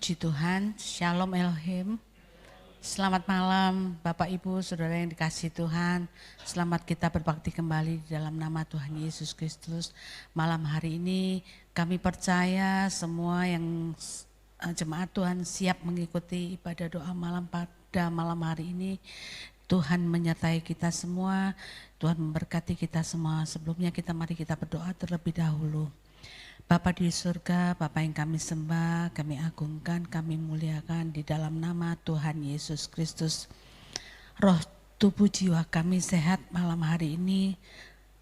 Puji Tuhan, Shalom Elohim. Selamat malam Bapak Ibu, Saudara yang dikasihi Tuhan. Selamat kita berbakti kembali di dalam nama Tuhan Yesus Kristus. Malam hari ini kami percaya semua yang jemaat Tuhan siap mengikuti ibadah doa malam pada malam hari ini. Tuhan menyertai kita semua, Tuhan memberkati kita semua. Sebelumnya mari kita berdoa terlebih dahulu. Bapa di surga, Bapa yang kami sembah, kami agungkan, kami muliakan di dalam nama Tuhan Yesus Kristus. Roh, tubuh, jiwa kami sehat malam hari ini,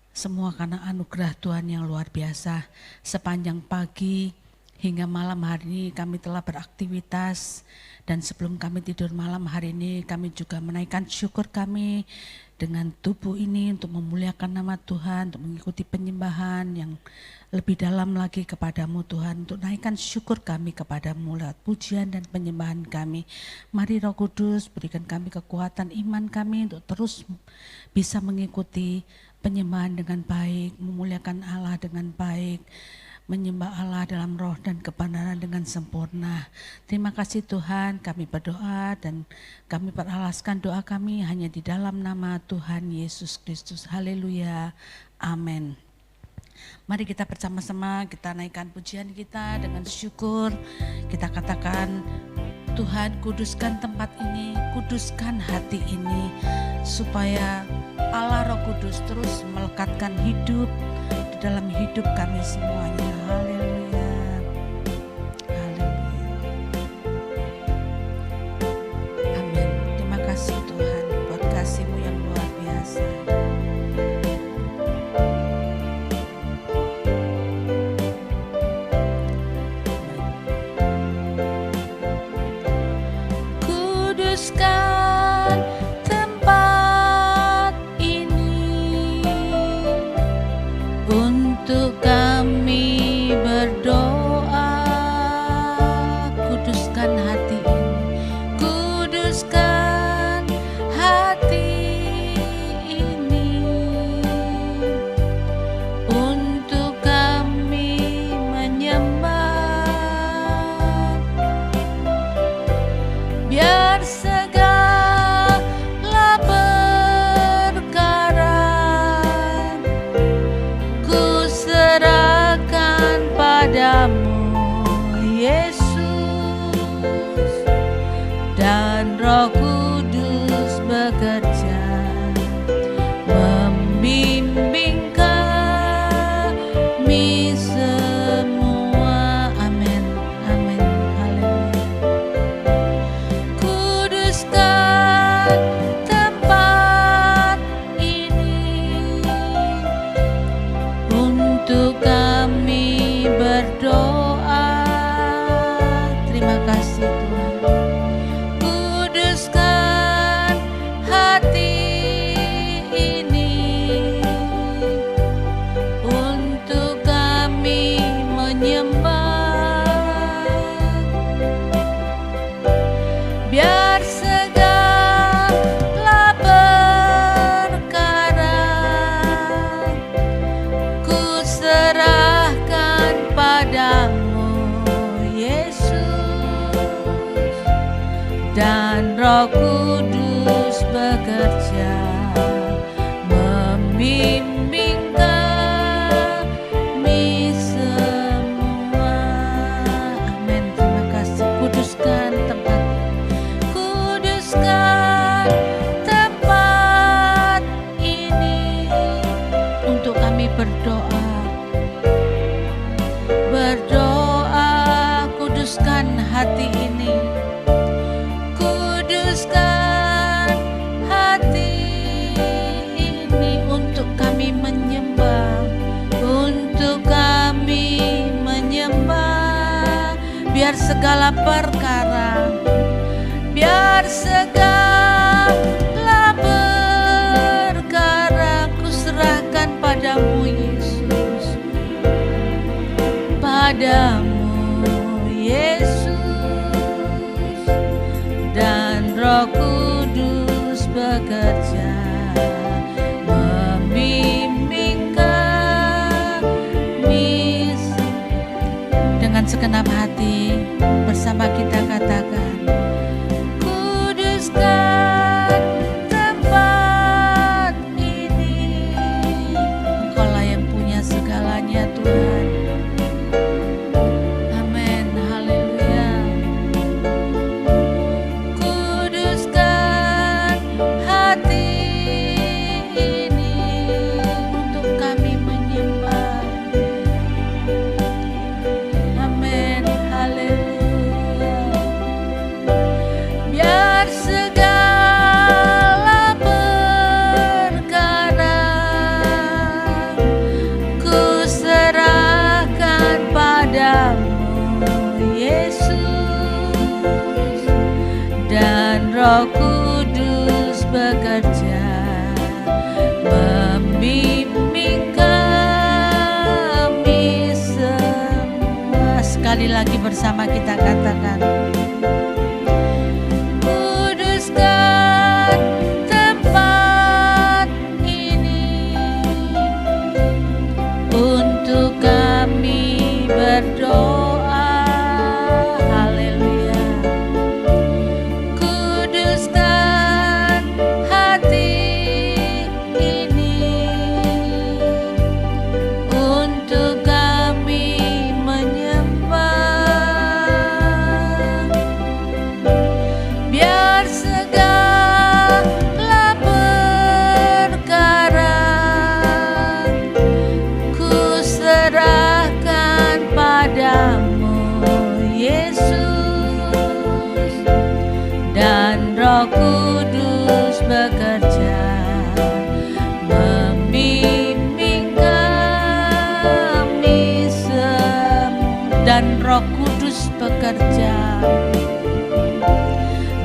semua karena anugerah Tuhan yang luar biasa. Sepanjang pagi hingga malam hari ini kami telah beraktivitas, dan sebelum kami tidur malam hari ini kami juga menaikkan syukur kami dengan tubuh ini untuk memuliakan nama Tuhan, untuk mengikuti penyembahan yang lebih dalam lagi kepadamu Tuhan, untuk naikkan syukur kami kepadamu lewat pujian dan penyembahan kami. Mari Roh Kudus berikan kami kekuatan iman kami untuk terus bisa mengikuti penyembahan dengan baik, memuliakan Allah dengan baik, menyembah Allah dalam roh dan kebenaran dengan sempurna. Terima kasih Tuhan, kami berdoa dan kami beralaskan doa kami hanya di dalam nama Tuhan Yesus Kristus. Haleluya, amin. Mari kita bersama-sama kita naikkan pujian kita dengan syukur. Kita katakan, Tuhan kuduskan tempat ini, kuduskan hati ini, supaya Allah Roh Kudus terus melekatkan hidup di dalam hidup kami semuanya. Haleluya, haleluya, amin. Terima kasih Tuhan buat kasih-Mu yang luar biasa. Kuduskan tempat ini untuk kami berdoa. Kuduskan hati ini, kuduskan hati ini untuk kami menyembah. Biar segala perkara ku serahkan padamu Yesus, dan Roh Kudus bekerja membimbing kami semua. Amin, amin, haleluya. Kuduskan tempat ini untuk kami berdoa. Terima kasih Tuhan. Kuduskan hati ini untuk kami menyembah. Biar segala perkara ku serahkan padamu Yesus, dan Roh Kudus bekerja membimbing kami semua. Amin. Terima kasih. Kuduskan tempat, kuduskan tempat ini untuk kami berdoa. Berdoa, kuduskan hati ini, kuduskan hati ini untuk kami menyembah, untuk kami menyembah. Biar segala perkara, biar segala perkara ku serahkan padamu Yesus, padamu Yesus, dan Roh Kudus bekerja membimbing kami dengan segenap hati. hati bersama kita katakan, kuduskan tempat ini. Engkaulah yang punya segalanya Tuhan. Amin, haleluya. Kuduskan hati ini untuk kami menyembah. Amin, haleluya. Biar segala perkara ku serahkan padamu Yesus, dan Roh Kudus bekerja membimbing kami semua. Sekali lagi bersama kita katakan, kuduskan tempat ini untuk kami berdoa. Haleluya. Kuduskan hati ini untuk kami menyembah. Biar segala perkara ku serahkan padamu Yesus, dan Roh Kudus bekerja membimbing kami semua. Dan Roh Kudus bekerja,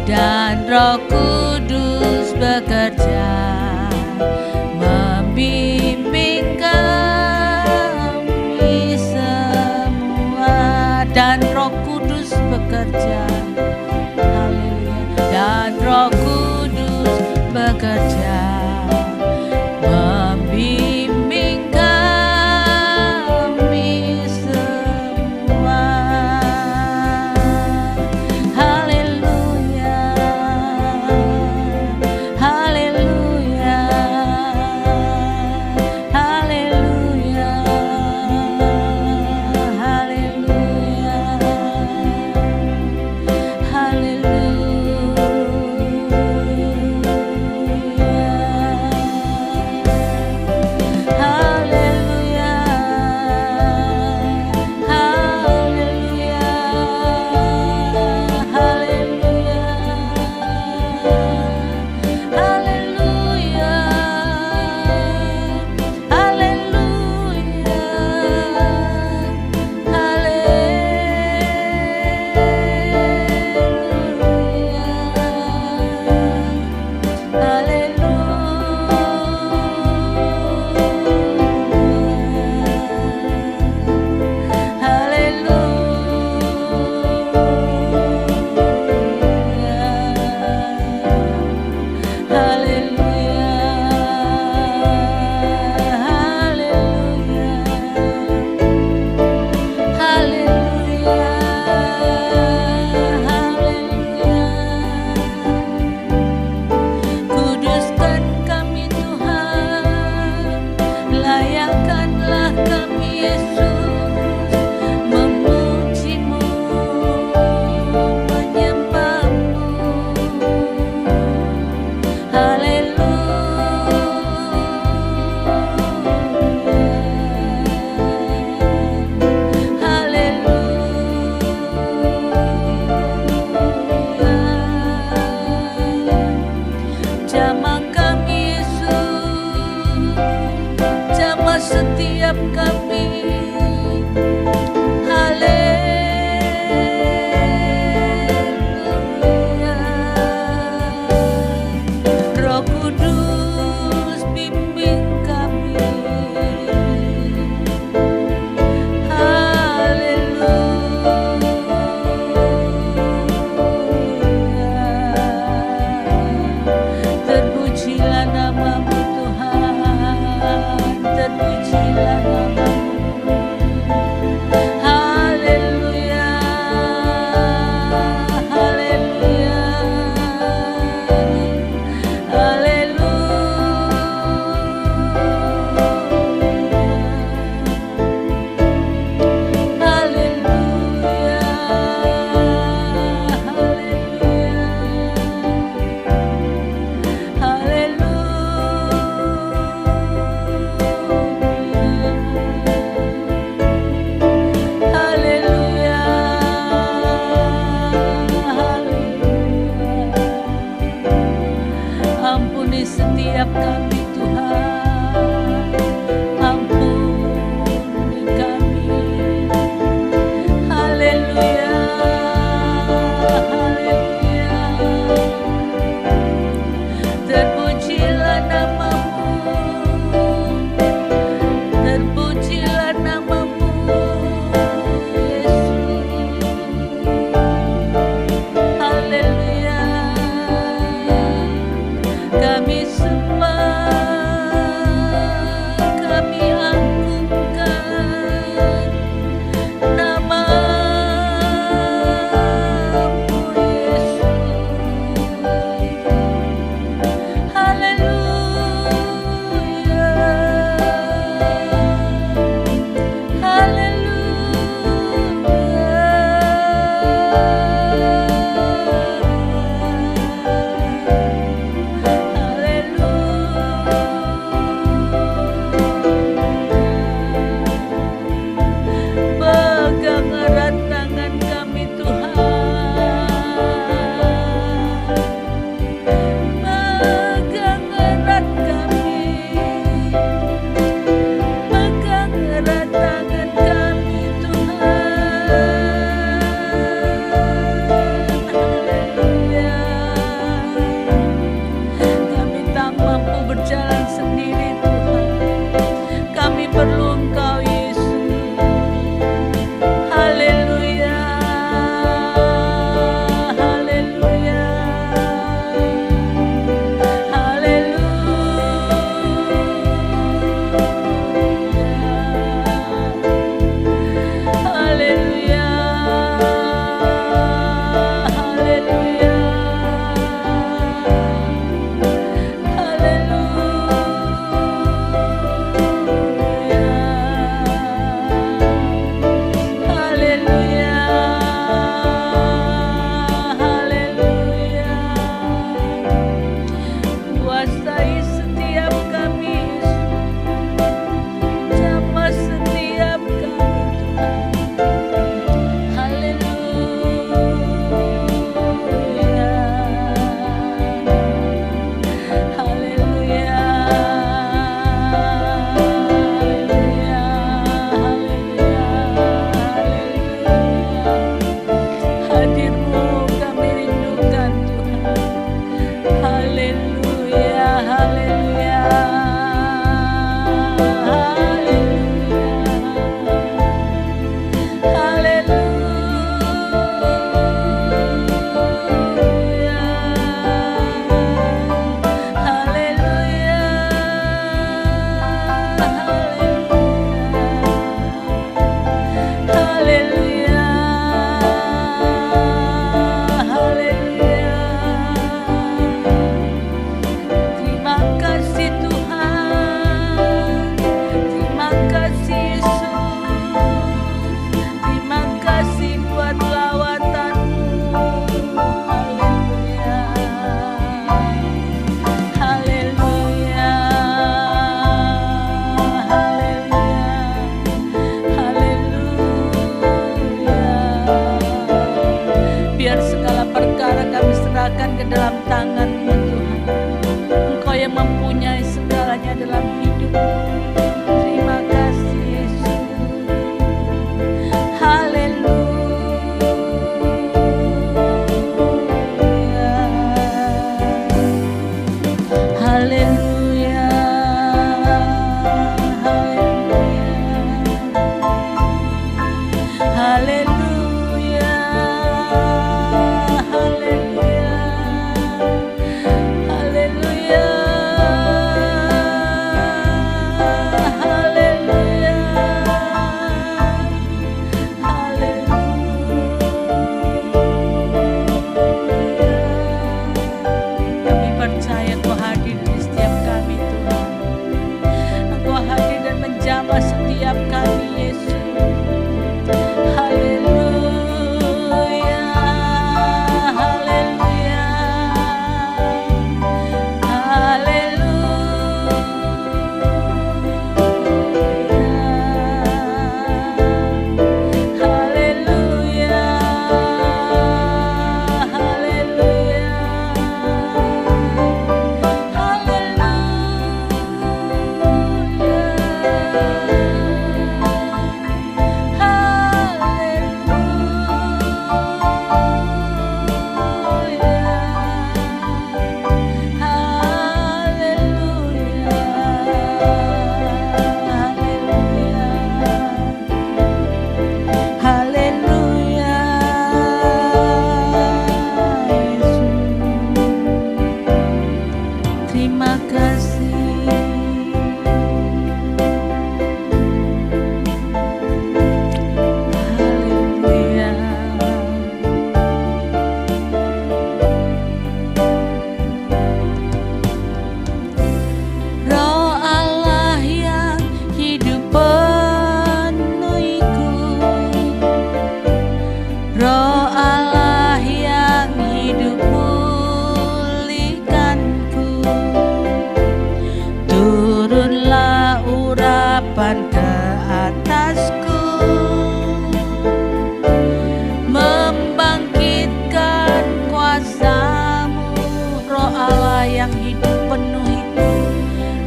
dan Roh Kudus bekerja membimbing kami semua. Dan Roh Kudus bekerja, haleluya. Dan Roh Kudus bekerja membimbing kami semua. Haleluya, haleluya, haleluya, haleluya. Roh Allah yang hidup pulihkanku, turunlah urapan ke atasku, membangkitkan kuasa-Mu. Roh Allah yang hidup penuhiku,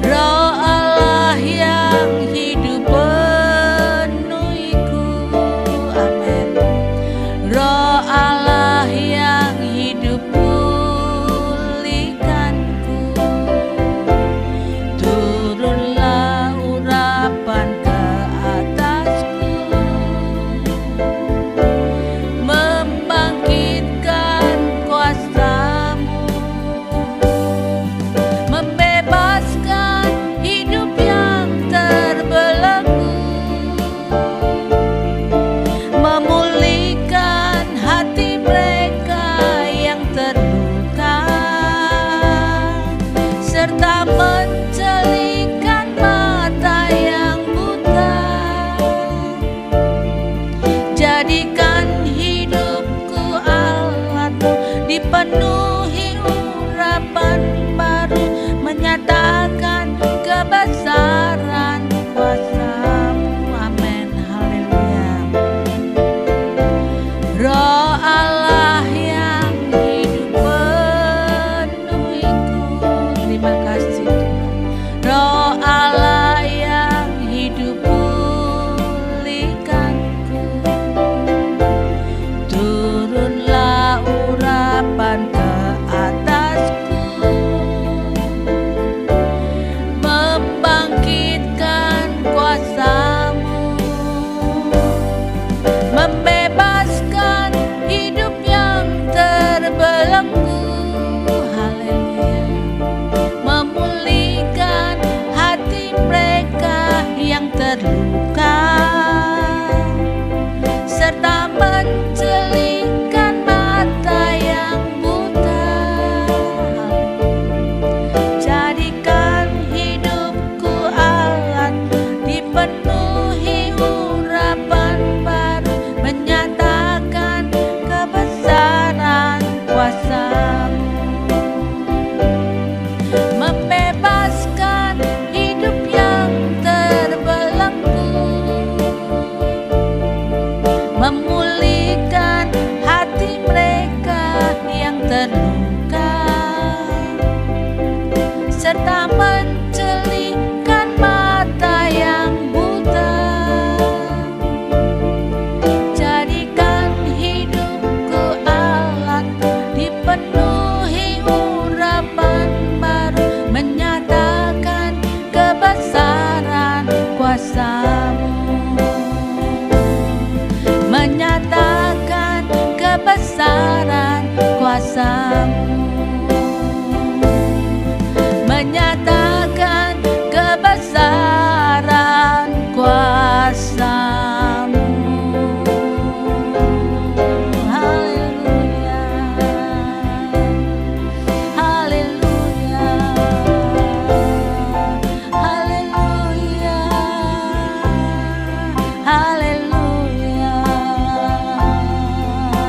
Roh Allah yang hidup penuhiku, amin. Roh Allah yang hidup pulihkanku, turunlah urapan ke atasku, membangkitkan kuasa-Mu, membebaskan hidup yang terbelenggu, memulihkan hati mereka yang terluka, serta mencelingkan mata yang buta. Jadikan hidupku alat-Mu, dipenuhi urapan baru, menyatakan kebesaran kuasa-Mu, amin, haleluya. Roh Allah yang hidup penuhiku, terima kasih Tuhan. Roh Allah yang hidup pulihkanku, turunlah urapan ke atasku, membangkitkan kuasa-Mu, membebaskan hidup yang terbelenggu, haleluya, memulihkan hati mereka yang terluka, serta mencelingkan mata yang buta. Jadikan hidupku alat, dipenuhi urapan baru, menyatakan kebesaran kuasa-Mu, membebaskan hidup yang terbelenggu, memulihkan hati mereka yang terluka, serta mencelingkan mata yang buta. Jadikan hidupku alat, dipenuhi urapan baru, menyatakan kebesaran kuasa-Mu, menyatakan kebesaran kuasa-Mu, menyatakan kebesaran kuasa-Mu, haleluya, haleluya, haleluya, haleluya,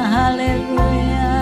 haleluya.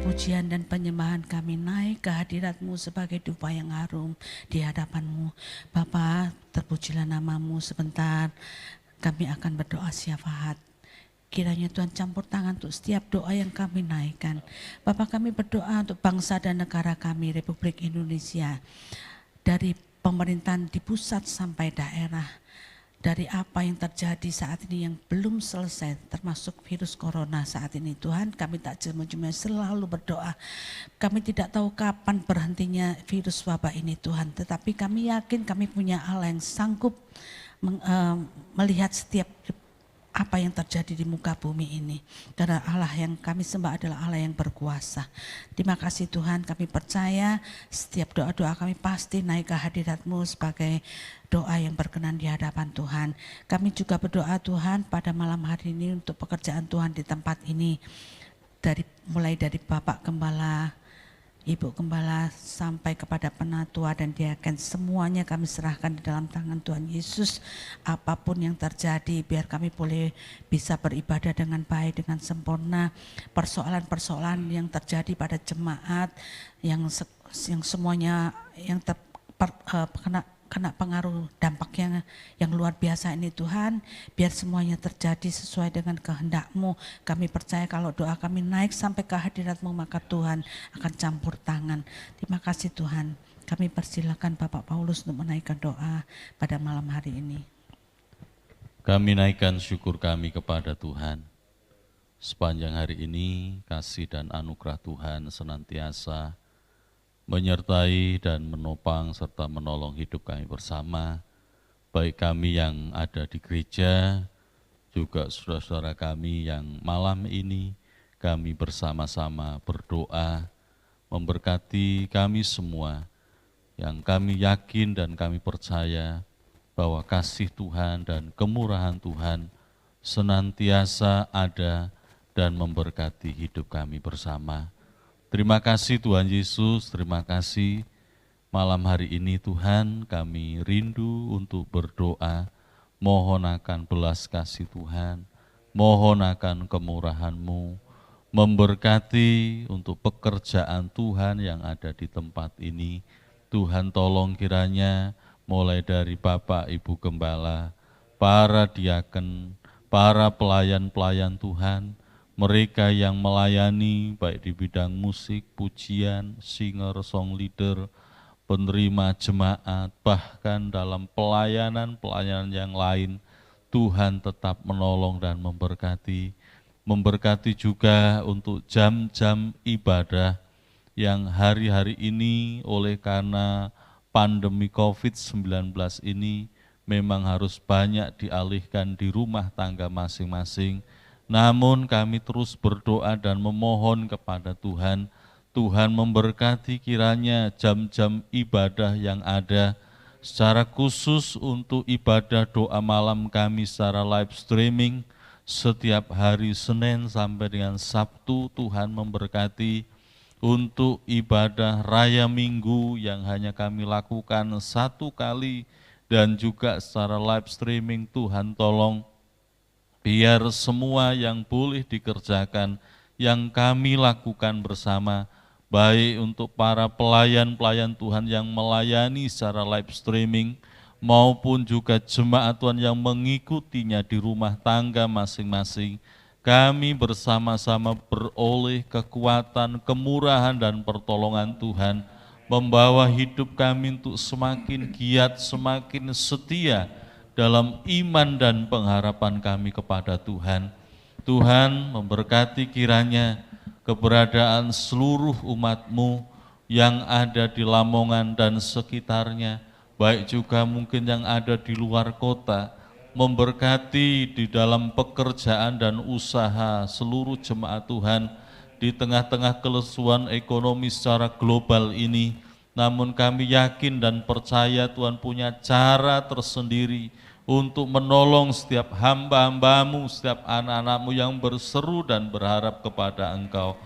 Pujian dan penyembahan kami naik ke hadirat-Mu sebagai dupa yang harum di hadapan-Mu. Bapa, terpujilah nama-Mu. Sebentar kami akan berdoa syafaat. Kiranya Tuhan campur tangan untuk setiap doa yang kami naikkan. Bapa, kami berdoa untuk bangsa dan negara kami, Republik Indonesia. Dari pemerintahan di pusat sampai daerah. Dari apa yang terjadi saat ini yang belum selesai, termasuk virus corona saat ini. Tuhan, kami tak cuma selalu berdoa. Kami tidak tahu kapan berhentinya virus wabah ini Tuhan. Tetapi kami yakin kami punya Allah yang sanggup melihat setiap apa yang terjadi di muka bumi ini. Karena Allah yang kami sembah adalah Allah yang berkuasa. Terima kasih Tuhan, kami percaya setiap doa-doa kami pasti naik ke hadirat-Mu sebagai doa yang berkenan di hadapan Tuhan. Kami juga berdoa Tuhan pada malam hari ini untuk pekerjaan Tuhan di tempat ini. Mulai dari Bapak Gembala Ibu Gembala sampai kepada penatua dan diaken, semuanya kami serahkan di dalam tangan Tuhan Yesus. Apapun yang terjadi, biar kami boleh bisa beribadah dengan baik, dengan sempurna. Persoalan-persoalan yang terjadi pada jemaat, yang semuanya yang kena pengaruh dampak yang luar biasa ini Tuhan, biar semuanya terjadi sesuai dengan kehendak-Mu. Kami percaya kalau doa kami naik sampai ke hadirat-Mu, maka Tuhan akan campur tangan. Terima kasih Tuhan. Kami persilakan Bapak Paulus untuk menaikkan doa pada malam hari ini. Kami naikkan syukur kami kepada Tuhan. Sepanjang hari ini kasih dan anugerah Tuhan senantiasa menyertai dan menopang serta menolong hidup kami bersama, baik kami yang ada di gereja, juga saudara-saudara kami yang malam ini kami bersama-sama berdoa, memberkati kami semua, yang kami yakin dan kami percaya bahwa kasih Tuhan dan kemurahan Tuhan senantiasa ada dan memberkati hidup kami bersama. Terima kasih Tuhan Yesus, terima kasih malam hari ini Tuhan kami rindu untuk berdoa, mohon akan belas kasih Tuhan, mohon akan kemurahan-Mu, memberkati untuk pekerjaan Tuhan yang ada di tempat ini. Tuhan tolong kiranya mulai dari Bapak Ibu Gembala, para diaken, para pelayan-pelayan Tuhan, mereka yang melayani baik di bidang musik, pujian, singer, song leader, penerima jemaat, bahkan dalam pelayanan-pelayanan yang lain, Tuhan tetap menolong dan memberkati. Memberkati juga untuk jam-jam ibadah yang hari-hari ini oleh karena pandemi COVID-19 ini memang harus banyak dialihkan di rumah tangga masing-masing. Namun kami terus berdoa dan memohon kepada Tuhan, Tuhan memberkati kiranya jam-jam ibadah yang ada, secara khusus untuk ibadah doa malam kami secara live streaming, setiap hari Senin sampai dengan Sabtu. Tuhan memberkati untuk ibadah raya Minggu yang hanya kami lakukan satu kali, dan juga secara live streaming. Tuhan tolong biar semua yang boleh dikerjakan, yang kami lakukan bersama, baik untuk para pelayan-pelayan Tuhan yang melayani secara live streaming, maupun juga jemaat Tuhan yang mengikutinya di rumah tangga masing-masing, kami bersama-sama beroleh kekuatan, kemurahan, dan pertolongan Tuhan, membawa hidup kami untuk semakin giat, semakin setia, dalam iman dan pengharapan kami kepada Tuhan. Tuhan memberkati kiranya keberadaan seluruh umat-Mu yang ada di Lamongan dan sekitarnya, baik juga mungkin yang ada di luar kota, memberkati di dalam pekerjaan dan usaha seluruh jemaat Tuhan di tengah-tengah kelesuan ekonomi secara global ini. Namun kami yakin dan percaya Tuhan punya cara tersendiri untuk menolong setiap hamba-hamba-Mu, setiap anak-anak-Mu yang berseru dan berharap kepada Engkau.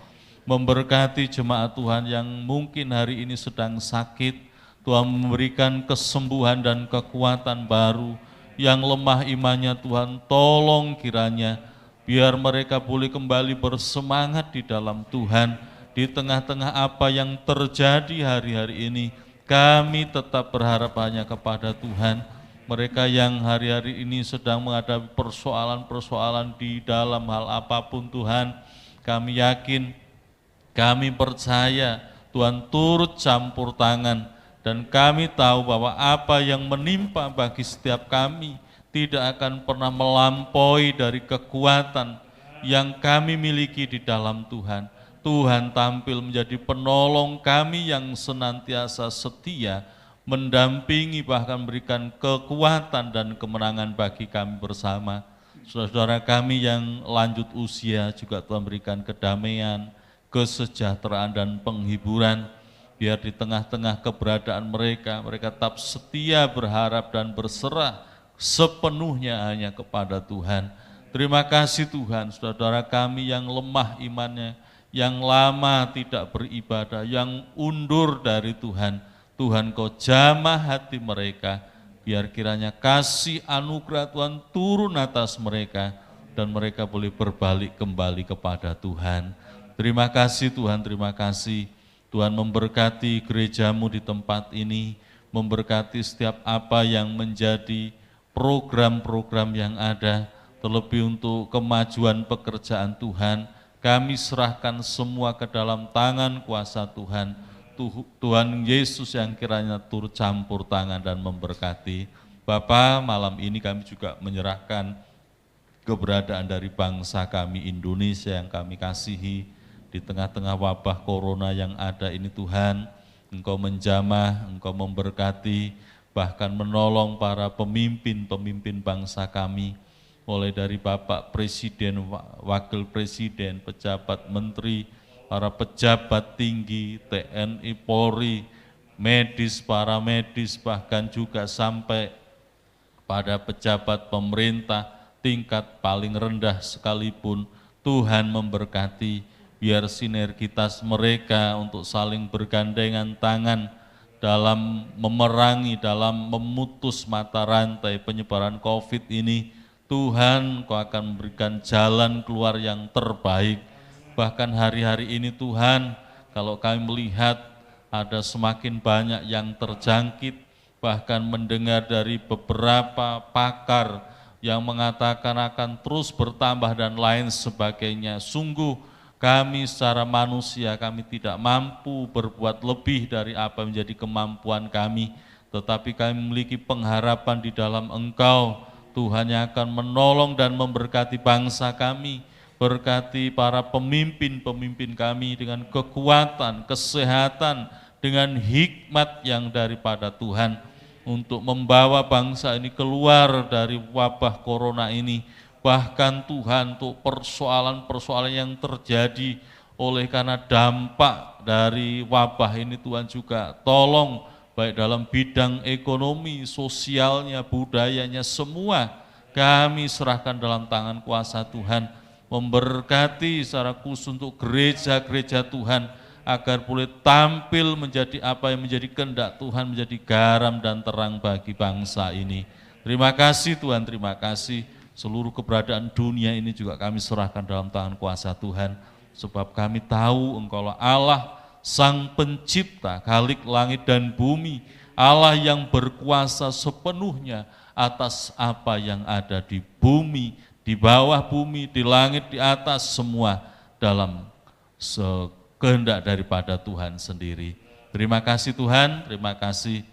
Memberkati jemaat Tuhan yang mungkin hari ini sedang sakit, Tuhan memberikan kesembuhan dan kekuatan baru. Yang lemah imannya Tuhan tolong kiranya, biar mereka boleh kembali bersemangat di dalam Tuhan. Di tengah-tengah apa yang terjadi hari-hari ini, kami tetap berharap hanya kepada Tuhan. Mereka yang hari-hari ini sedang menghadapi persoalan-persoalan di dalam hal apapun Tuhan, kami yakin, kami percaya Tuhan turut campur tangan, dan kami tahu bahwa apa yang menimpa bagi setiap kami tidak akan pernah melampaui dari kekuatan yang kami miliki di dalam Tuhan. Tuhan tampil menjadi penolong kami yang senantiasa setia, mendampingi, bahkan memberikan kekuatan dan kemenangan bagi kami bersama. Saudara-saudara kami yang lanjut usia juga Tuhan berikan kedamaian, kesejahteraan, dan penghiburan. Biar di tengah-tengah keberadaan mereka, mereka tetap setia, berharap, dan berserah sepenuhnya hanya kepada Tuhan. Terima kasih Tuhan, saudara-saudara kami yang lemah imannya, yang lama tidak beribadah, yang undur dari Tuhan. Tuhan Kau jamah hati mereka, biar kiranya kasih anugerah Tuhan turun atas mereka, dan mereka boleh berbalik kembali kepada Tuhan. Terima kasih Tuhan, terima kasih. Tuhan memberkati gerejamu di tempat ini, memberkati setiap apa yang menjadi program-program yang ada, terlebih untuk kemajuan pekerjaan Tuhan. Kami serahkan semua ke dalam tangan kuasa Tuhan. Tuhan Yesus yang kiranya turut campur tangan dan memberkati. Bapa, malam ini kami juga menyerahkan keberadaan dari bangsa kami Indonesia yang kami kasihi di tengah-tengah wabah corona yang ada ini Tuhan. Engkau menjamah, Engkau memberkati, bahkan menolong para pemimpin bangsa kami, mulai dari Bapak Presiden, Wakil Presiden, pejabat menteri, para pejabat tinggi, TNI, Polri, medis, para medis, bahkan juga sampai pada pejabat pemerintah tingkat paling rendah sekalipun. Tuhan memberkati, biar sinergitas mereka untuk saling bergandengan tangan dalam memerangi, dalam memutus mata rantai penyebaran COVID ini. Tuhan, Kau akan memberikan jalan keluar yang terbaik. Bahkan hari-hari ini Tuhan, kalau kami melihat ada semakin banyak yang terjangkit, bahkan mendengar dari beberapa pakar yang mengatakan akan terus bertambah dan lain sebagainya. Sungguh kami secara manusia, kami tidak mampu berbuat lebih dari apa menjadi kemampuan kami, tetapi kami memiliki pengharapan di dalam Engkau, Tuhan yang akan menolong dan memberkati bangsa kami, berkati para pemimpin kami dengan kekuatan, kesehatan, dengan hikmat yang daripada Tuhan, untuk membawa bangsa ini keluar dari wabah corona ini. Bahkan Tuhan, untuk persoalan-persoalan yang terjadi oleh karena dampak dari wabah ini, Tuhan juga tolong, baik dalam bidang ekonomi, sosialnya, budayanya, semua kami serahkan dalam tangan kuasa Tuhan. Memberkati secara khusus untuk gereja-gereja Tuhan, agar boleh tampil menjadi apa yang menjadi kehendak Tuhan, menjadi garam dan terang bagi bangsa ini. Terima kasih Tuhan, terima kasih. Seluruh keberadaan dunia ini juga kami serahkan dalam tangan kuasa Tuhan, sebab kami tahu Engkaulah Allah, Sang Pencipta, Khalik langit dan bumi, Allah yang berkuasa sepenuhnya atas apa yang ada di bumi, di bawah bumi, di langit, di atas, semua dalam kehendak daripada Tuhan sendiri. Terima kasih Tuhan, terima kasih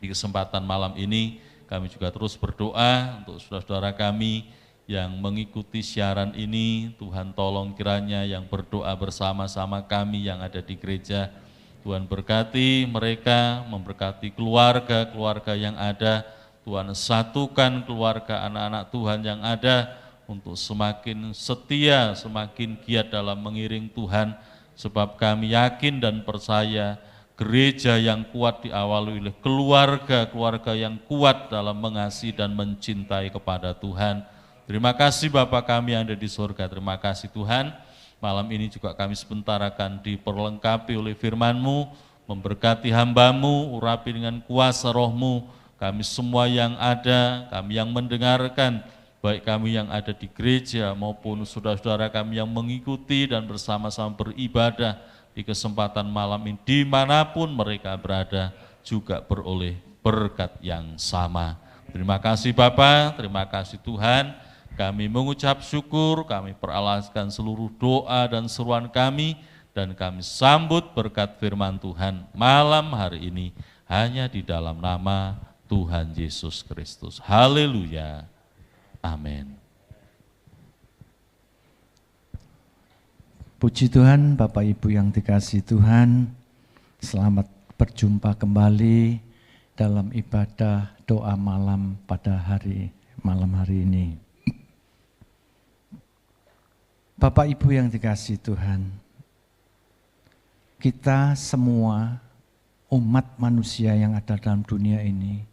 di kesempatan malam ini. Kami juga terus berdoa untuk saudara-saudara kami yang mengikuti siaran ini. Tuhan tolong kiranya yang berdoa bersama-sama kami yang ada di gereja, Tuhan berkati mereka, memberkati keluarga-keluarga yang ada. Tuhan satukan keluarga anak-anak Tuhan yang ada untuk semakin setia, semakin giat dalam mengiring Tuhan, sebab kami yakin dan percaya gereja yang kuat diawali oleh keluarga-keluarga yang kuat dalam mengasihi dan mencintai kepada Tuhan. Terima kasih Bapa kami yang ada di surga, terima kasih Tuhan. Malam ini juga kami sebentar akan diperlengkapi oleh firman-Mu, memberkati hamba-Mu, urapi dengan kuasa Roh-Mu, kami semua yang ada, kami yang mendengarkan, baik kami yang ada di gereja maupun saudara-saudara kami yang mengikuti dan bersama-sama beribadah di kesempatan malam ini, dimanapun mereka berada, juga beroleh berkat yang sama. Terima kasih Bapa, terima kasih Tuhan. Kami mengucap syukur, kami peralaskan seluruh doa dan seruan kami, dan kami sambut berkat firman Tuhan malam hari ini, hanya di dalam nama Tuhan Yesus Kristus. Haleluya. Amin. Puji Tuhan, Bapak Ibu yang dikasihi Tuhan, selamat berjumpa kembali dalam ibadah doa malam pada malam hari ini. Bapak Ibu yang dikasihi Tuhan, kita semua umat manusia yang ada dalam dunia ini,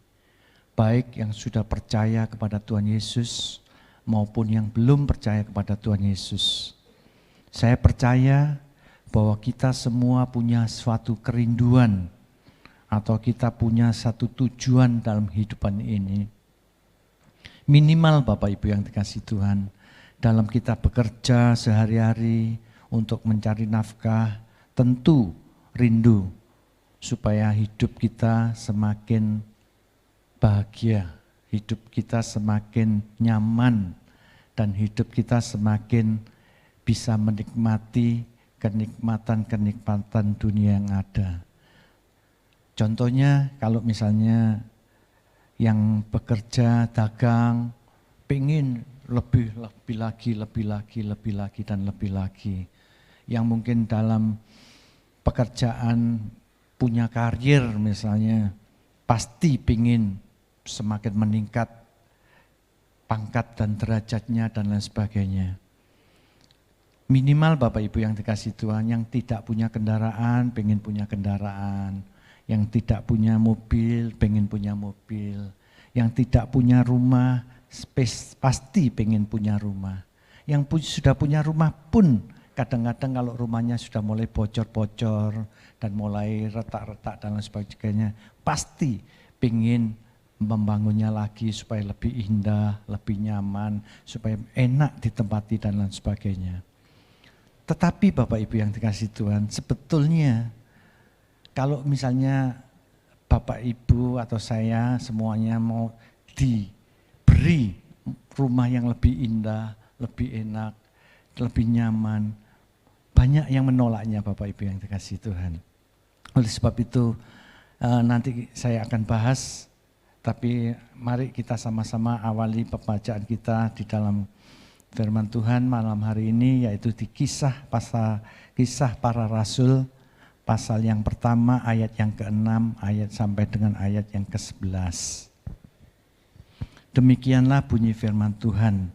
baik yang sudah percaya kepada Tuhan Yesus maupun yang belum percaya kepada Tuhan Yesus, Saya percaya bahwa kita semua punya suatu kerinduan atau kita punya satu tujuan dalam kehidupan ini. Minimal Bapak Ibu yang dikasihi Tuhan, dalam kita bekerja sehari-hari untuk mencari nafkah, tentu rindu supaya hidup kita semakin bahagia, hidup kita semakin nyaman, dan hidup kita semakin bisa menikmati kenikmatan-kenikmatan dunia yang ada. Contohnya kalau misalnya yang bekerja, dagang, pengen lebih lagi, dan lebih lagi. Yang mungkin dalam pekerjaan punya karir misalnya, pasti pengen semakin meningkat pangkat dan derajatnya dan lain sebagainya. Minimal Bapak Ibu yang dikasihi Tuhan, yang tidak punya kendaraan, pengen punya kendaraan. Yang tidak punya mobil, pengen punya mobil. Yang tidak punya rumah, pasti pengen punya rumah. Yang sudah punya rumah pun, kadang-kadang kalau rumahnya sudah mulai bocor-bocor dan mulai retak-retak dan lain sebagainya, pasti pengen membangunnya lagi supaya lebih indah, lebih nyaman, supaya enak ditempati dan lain sebagainya. Tetapi Bapak Ibu yang dikasihi Tuhan, sebetulnya kalau misalnya Bapak Ibu atau saya semuanya mau diberi rumah yang lebih indah, lebih enak, lebih nyaman, banyak yang menolaknya Bapak Ibu yang dikasihi Tuhan. Oleh sebab itu nanti saya akan bahas, tapi mari kita sama-sama awali pembacaan kita di dalam firman Tuhan malam hari ini, yaitu di kisah para rasul, pasal yang pertama ayat yang ke-6 ayat sampai dengan ayat yang ke-11. Demikianlah bunyi firman Tuhan.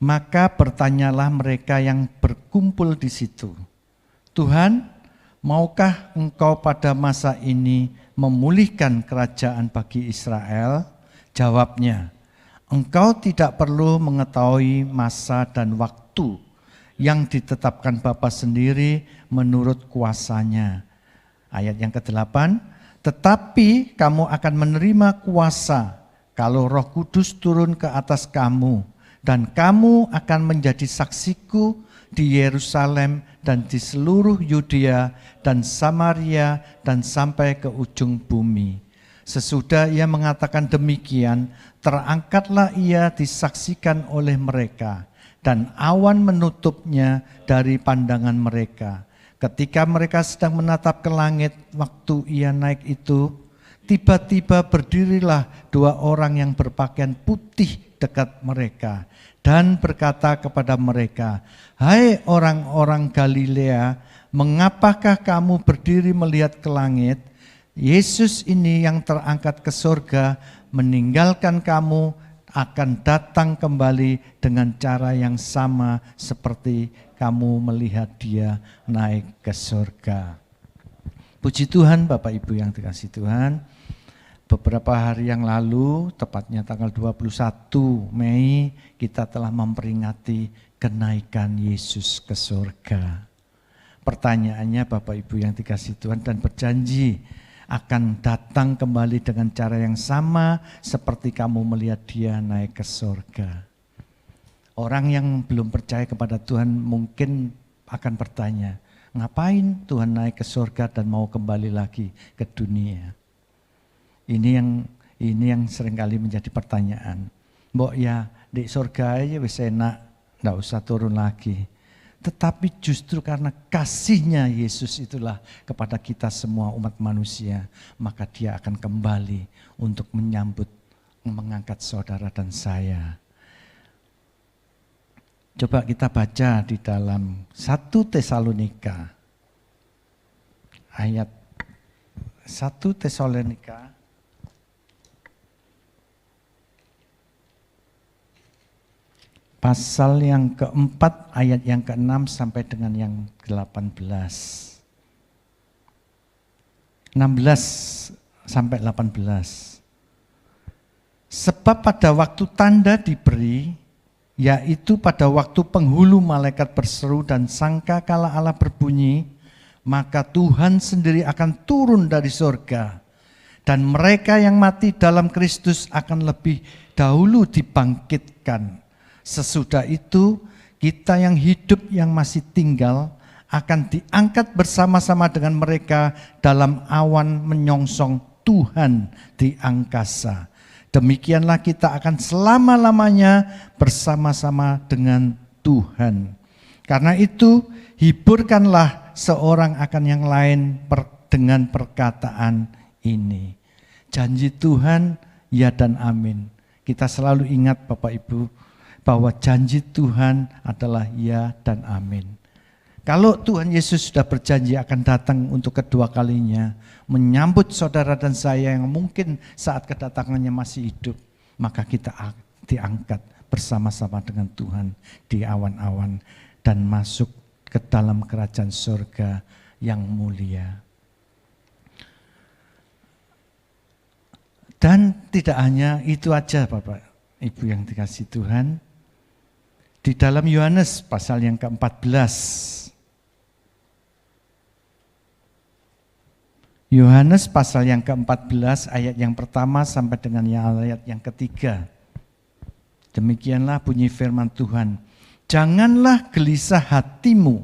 Maka bertanyalah mereka yang berkumpul di situ, Tuhan, maukah engkau pada masa ini memulihkan kerajaan bagi Israel? Jawabnya, engkau tidak perlu mengetahui masa dan waktu yang ditetapkan Bapa sendiri menurut kuasanya. Ayat yang ke-8, tetapi kamu akan menerima kuasa kalau Roh Kudus turun ke atas kamu, dan kamu akan menjadi saksiku di Yerusalem dan di seluruh Yudea dan Samaria dan sampai ke ujung bumi. Sesudah ia mengatakan demikian, terangkatlah ia disaksikan oleh mereka, dan awan menutupnya dari pandangan mereka. Ketika mereka sedang menatap ke langit waktu ia naik itu, tiba-tiba berdirilah dua orang yang berpakaian putih dekat mereka, dan berkata kepada mereka, hai orang-orang Galilea, mengapakah kamu berdiri melihat ke langit? Yesus ini yang terangkat ke surga meninggalkan kamu akan datang kembali dengan cara yang sama seperti kamu melihat dia naik ke surga. Puji Tuhan Bapak Ibu yang dikasihi Tuhan. Beberapa hari yang lalu, tepatnya tanggal 21 Mei, kita telah memperingati kenaikan Yesus ke surga. Pertanyaannya Bapak Ibu yang dikasihi Tuhan, dan berjanji akan datang kembali dengan cara yang sama seperti kamu melihat dia naik ke surga. Orang yang belum percaya kepada Tuhan mungkin akan bertanya, ngapain Tuhan naik ke surga dan mau kembali lagi ke dunia? Ini yang seringkali menjadi pertanyaan. Mbok ya di surga aja wis enak, enggak usah turun lagi. Tetapi justru karena kasihnya Yesus itulah kepada kita semua umat manusia, maka dia akan kembali untuk menyambut, mengangkat saudara dan saya. Coba kita baca di dalam 1 Tesalonika, ayat 1 Tesalonika, pasal yang keempat ayat yang ke-6 sampai dengan yang ke-18. 16 sampai 18. Sebab pada waktu tanda diberi, yaitu pada waktu penghulu malaikat berseru dan sangkakala Allah berbunyi, maka Tuhan sendiri akan turun dari surga, dan mereka yang mati dalam Kristus akan lebih dahulu dibangkitkan. Sesudah itu kita yang hidup yang masih tinggal akan diangkat bersama-sama dengan mereka dalam awan menyongsong Tuhan di angkasa. Demikianlah kita akan selama-lamanya bersama-sama dengan Tuhan. Karena itu hiburkanlah seorang akan yang lain dengan perkataan ini. Janji Tuhan ya dan amin. Kita selalu ingat Bapak Ibu bahwa janji Tuhan adalah ya dan amin. Kalau Tuhan Yesus sudah berjanji akan datang untuk kedua kalinya, menyambut saudara dan saya yang mungkin saat kedatangannya masih hidup, maka kita diangkat bersama-sama dengan Tuhan di awan-awan dan masuk ke dalam kerajaan surga yang mulia. Dan tidak hanya itu aja Bapak Ibu yang dikasihi Tuhan, di dalam Yohanes pasal yang ke-14, Yohanes pasal yang ke-14 ayat yang pertama sampai dengan ayat yang ketiga. Demikianlah bunyi firman Tuhan. Janganlah gelisah hatimu,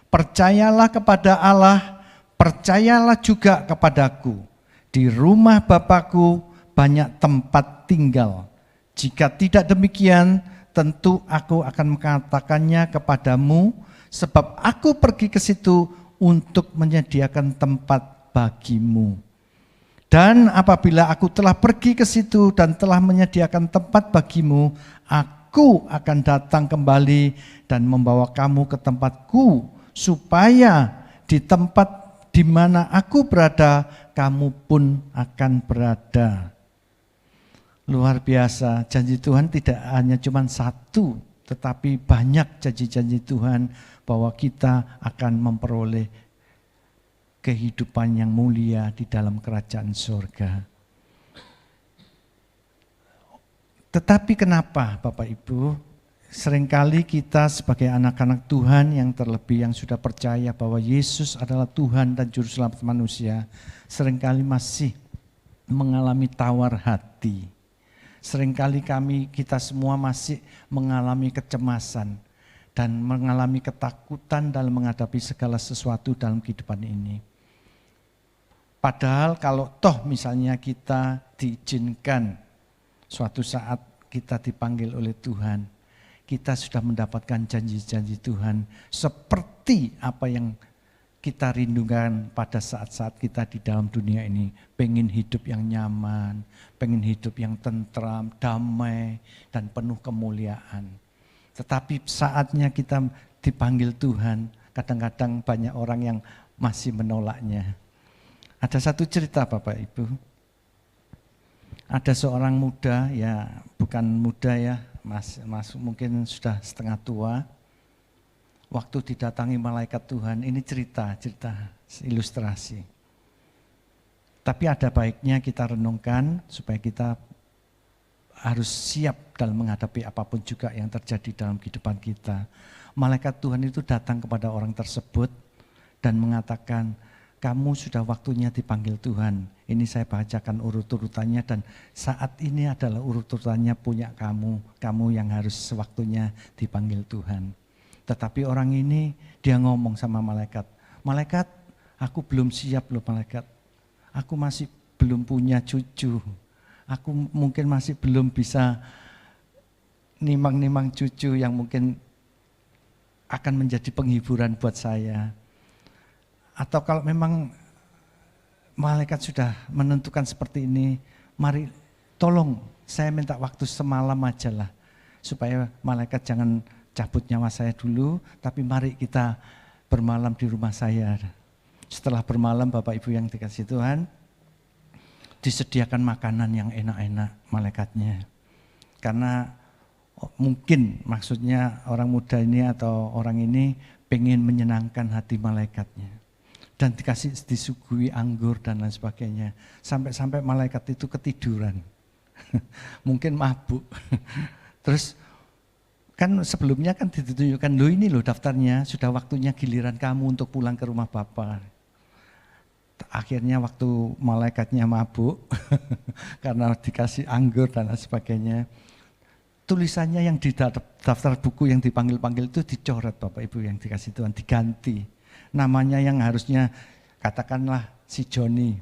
percayalah kepada Allah, percayalah juga kepadaku. Di rumah Bapakku banyak tempat tinggal. Jika tidak demikian, tentu aku akan mengatakannya kepadamu, sebab aku pergi ke situ untuk menyediakan tempat bagimu. Dan apabila aku telah pergi ke situ dan telah menyediakan tempat bagimu, aku akan datang kembali dan membawa kamu ke tempatku, supaya di tempat di mana aku berada, kamu pun akan berada. Luar biasa, janji Tuhan tidak hanya cuma satu, tetapi banyak janji-janji Tuhan bahwa kita akan memperoleh kehidupan yang mulia di dalam kerajaan surga. Tetapi kenapa Bapak Ibu, seringkali kita sebagai anak-anak Tuhan yang terlebih yang sudah percaya bahwa Yesus adalah Tuhan dan Juru Selamat manusia, seringkali masih mengalami tawar hati. Seringkali kita semua masih mengalami kecemasan dan mengalami ketakutan dalam menghadapi segala sesuatu dalam kehidupan ini. Padahal kalau toh misalnya kita diizinkan suatu saat kita dipanggil oleh Tuhan, kita sudah mendapatkan janji-janji Tuhan seperti apa yang kita rindukan pada saat-saat kita di dalam dunia ini. Pengen hidup yang nyaman, pengen hidup yang tentram, damai, dan penuh kemuliaan. Tetapi saatnya kita dipanggil Tuhan, kadang-kadang banyak orang yang masih menolaknya. Ada satu cerita Bapak Ibu, ada seorang muda, ya bukan muda ya, mungkin sudah setengah tua, waktu didatangi malaikat Tuhan, ini cerita ilustrasi. Tapi ada baiknya kita renungkan supaya kita harus siap dalam menghadapi apapun juga yang terjadi dalam kehidupan kita. Malaikat Tuhan itu datang kepada orang tersebut dan mengatakan, kamu sudah waktunya dipanggil Tuhan. Ini saya bacakan urut-urutannya dan saat ini adalah urut-urutannya punya kamu yang harus sewaktunya dipanggil Tuhan. Tetapi orang ini dia ngomong sama malaikat, malaikat aku belum siap loh malaikat, aku masih belum punya cucu, aku mungkin masih belum bisa nimang-nimang cucu yang mungkin akan menjadi penghiburan buat saya. Atau kalau memang malaikat sudah menentukan seperti ini, mari tolong saya minta waktu semalam aja lah, supaya malaikat jangan cabut nyawa saya dulu, tapi mari kita bermalam di rumah saya. Setelah bermalam Bapak Ibu yang dikasihi Tuhan, disediakan makanan yang enak-enak malaikatnya. Karena mungkin maksudnya orang muda ini atau orang ini pengen menyenangkan hati malaikatnya. Dan disuguhi anggur dan lain sebagainya. Sampai-sampai malaikat itu ketiduran. Mungkin mabuk. Terus kan sebelumnya kan ditunjukkan, loh ini loh daftarnya, sudah waktunya giliran kamu untuk pulang ke rumah Bapa. Akhirnya waktu malaikatnya mabuk karena dikasih anggur dan lain sebagainya, tulisannya yang di daftar buku yang dipanggil-panggil itu dicoret Bapak Ibu yang dikasih Tuhan, diganti. Namanya yang harusnya katakanlah si Joni.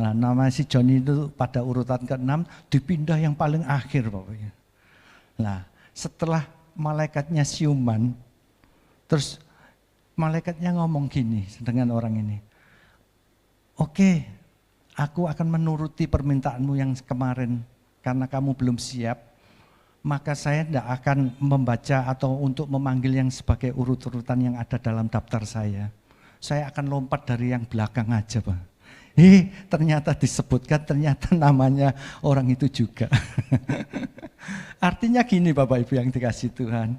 Nah, nama si Joni itu pada urutan ke-6 dipindah yang paling akhir Bapak Ibu. Nah, setelah malaikatnya siuman, terus malaikatnya ngomong gini dengan orang ini. Oke, aku akan menuruti permintaanmu yang kemarin karena kamu belum siap, maka saya tidak akan membaca atau untuk memanggil yang sebagai urut-urutan yang ada dalam daftar saya. Saya akan lompat dari yang belakang aja, Pak. Ternyata disebutkan, ternyata namanya orang itu juga. Artinya gini Bapak Ibu yang dikasih Tuhan.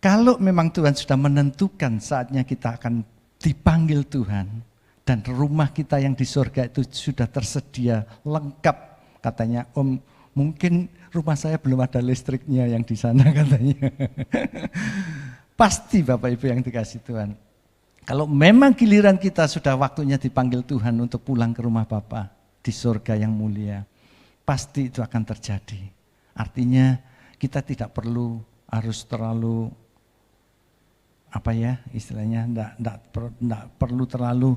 Kalau memang Tuhan sudah menentukan saatnya kita akan dipanggil Tuhan, dan rumah kita yang di surga itu sudah tersedia lengkap. Katanya, Om, mungkin rumah saya belum ada listriknya yang di sana katanya. Pasti Bapak Ibu yang dikasih Tuhan. Kalau memang giliran kita sudah waktunya dipanggil Tuhan untuk pulang ke rumah Bapa di surga yang mulia, pasti itu akan terjadi. Artinya kita tidak perlu harus terlalu istilahnya enggak perlu terlalu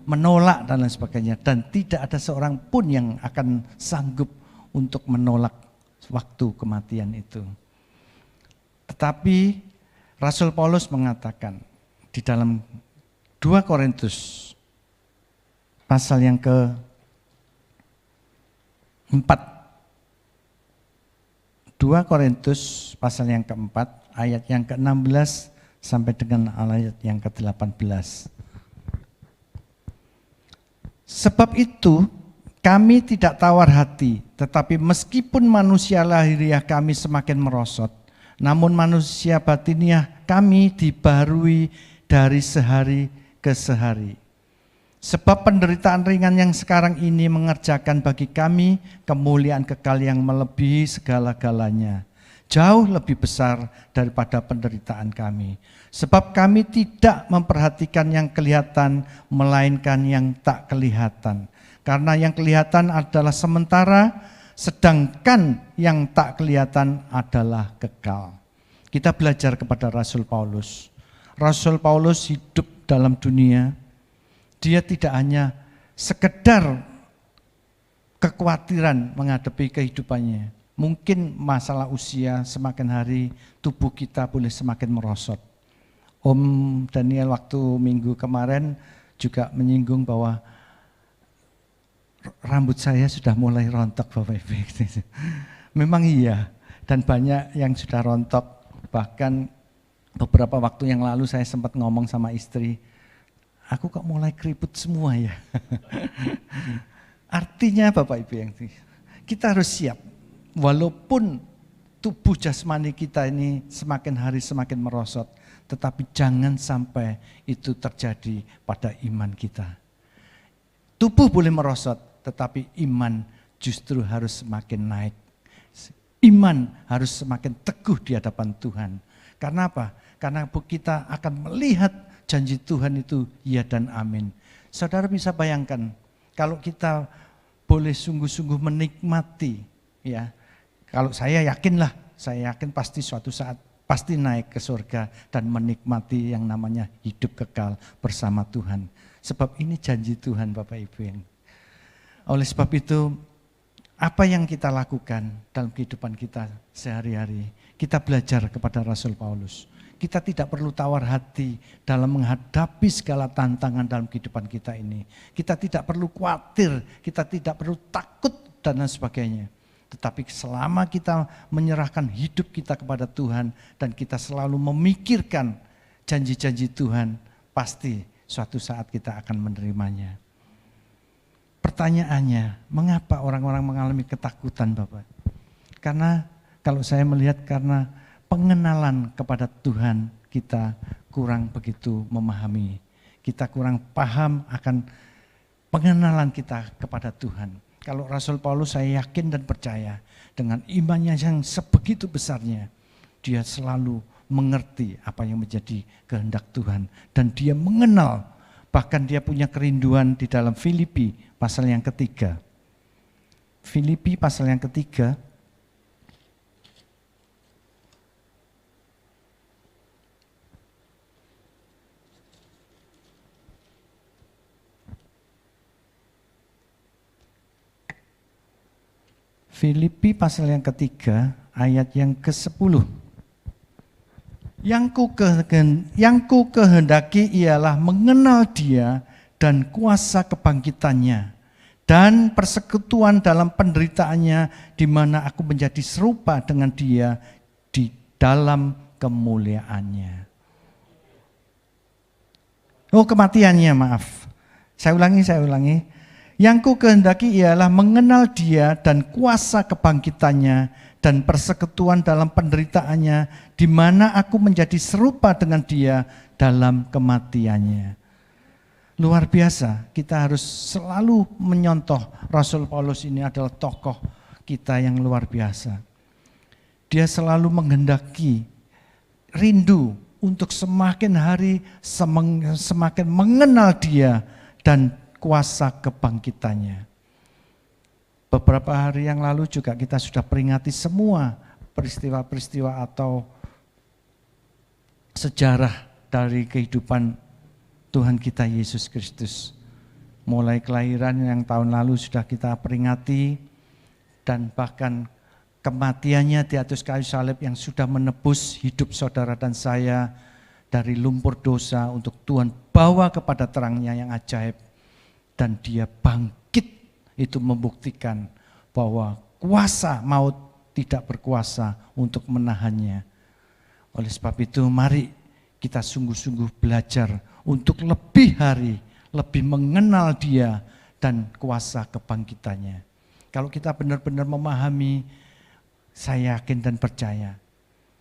menolak dan lain sebagainya, dan tidak ada seorang pun yang akan sanggup untuk menolak waktu kematian itu. Tetapi Rasul Paulus mengatakan di dalam 2 Korintus pasal yang ke-4, 2 Korintus pasal yang ke-4 ayat yang ke-16 sampai dengan ayat yang ke-18. Sebab itu kami tidak tawar hati, tetapi meskipun manusia lahiriah kami semakin merosot, namun manusia batiniah kami dibarui dari sehari ke sehari. Sebab penderitaan ringan yang sekarang ini mengerjakan bagi kami kemuliaan kekal yang melebihi segala-galanya, jauh lebih besar daripada penderitaan kami. Sebab kami tidak memperhatikan yang kelihatan, melainkan yang tak kelihatan. Karena yang kelihatan adalah sementara, sedangkan yang tak kelihatan adalah kekal. Kita belajar kepada Rasul Paulus. Rasul Paulus hidup dalam dunia, dia tidak hanya sekedar kekhawatiran menghadapi kehidupannya. Mungkin masalah usia semakin hari, tubuh kita boleh semakin merosot. Om Daniel waktu minggu kemarin juga menyinggung bahwa rambut saya sudah mulai rontok Bapak Ibu. Memang iya, dan banyak yang sudah rontok. Bahkan beberapa waktu yang lalu saya sempat ngomong sama istri, aku kok mulai keriput semua ya. Artinya Bapak Ibu yang kita harus siap. Walaupun tubuh jasmani kita ini semakin hari semakin merosot, tetapi jangan sampai itu terjadi pada iman kita. Tubuh boleh merosot, tetapi iman justru harus semakin naik. Iman harus semakin teguh di hadapan Tuhan. Karena apa? Karena kita akan melihat janji Tuhan itu ya dan amin. Saudara bisa bayangkan, kalau kita boleh sungguh-sungguh menikmati, ya, kalau saya yakin pasti suatu saat pasti naik ke surga dan menikmati yang namanya hidup kekal bersama Tuhan. Sebab ini janji Tuhan Bapak Ibu yang. Oleh sebab itu, apa yang kita lakukan dalam kehidupan kita sehari-hari, kita belajar kepada Rasul Paulus. Kita tidak perlu tawar hati dalam menghadapi segala tantangan dalam kehidupan kita ini. Kita tidak perlu khawatir, kita tidak perlu takut dan lain sebagainya. Tetapi selama kita menyerahkan hidup kita kepada Tuhan dan kita selalu memikirkan janji-janji Tuhan, pasti suatu saat kita akan menerimanya. Pertanyaannya, mengapa orang-orang mengalami ketakutan Bapak? Karena kalau saya melihat karena pengenalan kepada Tuhan kita kurang begitu memahami. Kita kurang paham akan pengenalan kita kepada Tuhan. Kalau Rasul Paulus saya yakin dan percaya dengan imannya yang sebegitu besarnya, dia selalu mengerti apa yang menjadi kehendak Tuhan. Dan dia mengenal, bahkan dia punya kerinduan di dalam Filipi pasal yang ketiga. Filipi pasal yang ketiga, Filipi pasal yang ketiga, ayat yang ke-10. Yang ku kehendaki ialah mengenal Dia dan kuasa kebangkitannya dan persekutuan dalam penderitaannya, di mana aku menjadi serupa dengan Dia di dalam kemuliaannya. Oh, kematiannya, maaf. Saya ulangi. Yang ku kehendaki ialah mengenal Dia dan kuasa kebangkitannya dan persekutuan dalam penderitaannya, di mana aku menjadi serupa dengan Dia dalam kematiannya. Luar biasa, kita harus selalu menyontoh Rasul Paulus. Ini adalah tokoh kita yang luar biasa. Dia selalu menghendaki, rindu untuk semakin hari semakin mengenal Dia dan kuasa kebangkitannya. Beberapa hari yang lalu juga kita sudah peringati semua peristiwa-peristiwa atau sejarah dari kehidupan Tuhan kita Yesus Kristus. Mulai kelahiran yang tahun lalu sudah kita peringati, dan bahkan kematiannya di atas kayu salib yang sudah menebus hidup saudara dan saya dari lumpur dosa untuk Tuhan bawa kepada terangnya yang ajaib. Dan Dia bangkit, itu membuktikan bahwa kuasa maut tidak berkuasa untuk menahannya. Oleh sebab itu mari kita sungguh-sungguh belajar untuk lebih hari, lebih mengenal Dia dan kuasa kebangkitannya. Kalau kita benar-benar memahami, saya yakin dan percaya,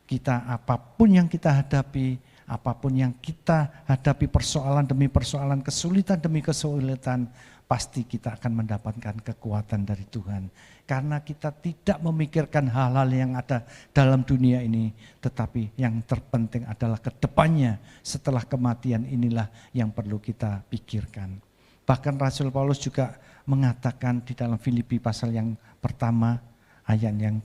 kita apapun yang kita hadapi, apapun yang kita hadapi, persoalan demi persoalan, kesulitan demi kesulitan, pasti kita akan mendapatkan kekuatan dari Tuhan. Karena kita tidak memikirkan hal-hal yang ada dalam dunia ini, tetapi yang terpenting adalah ke depannya setelah kematian inilah yang perlu kita pikirkan. Bahkan Rasul Paulus juga mengatakan di dalam Filipi pasal yang pertama, ayat yang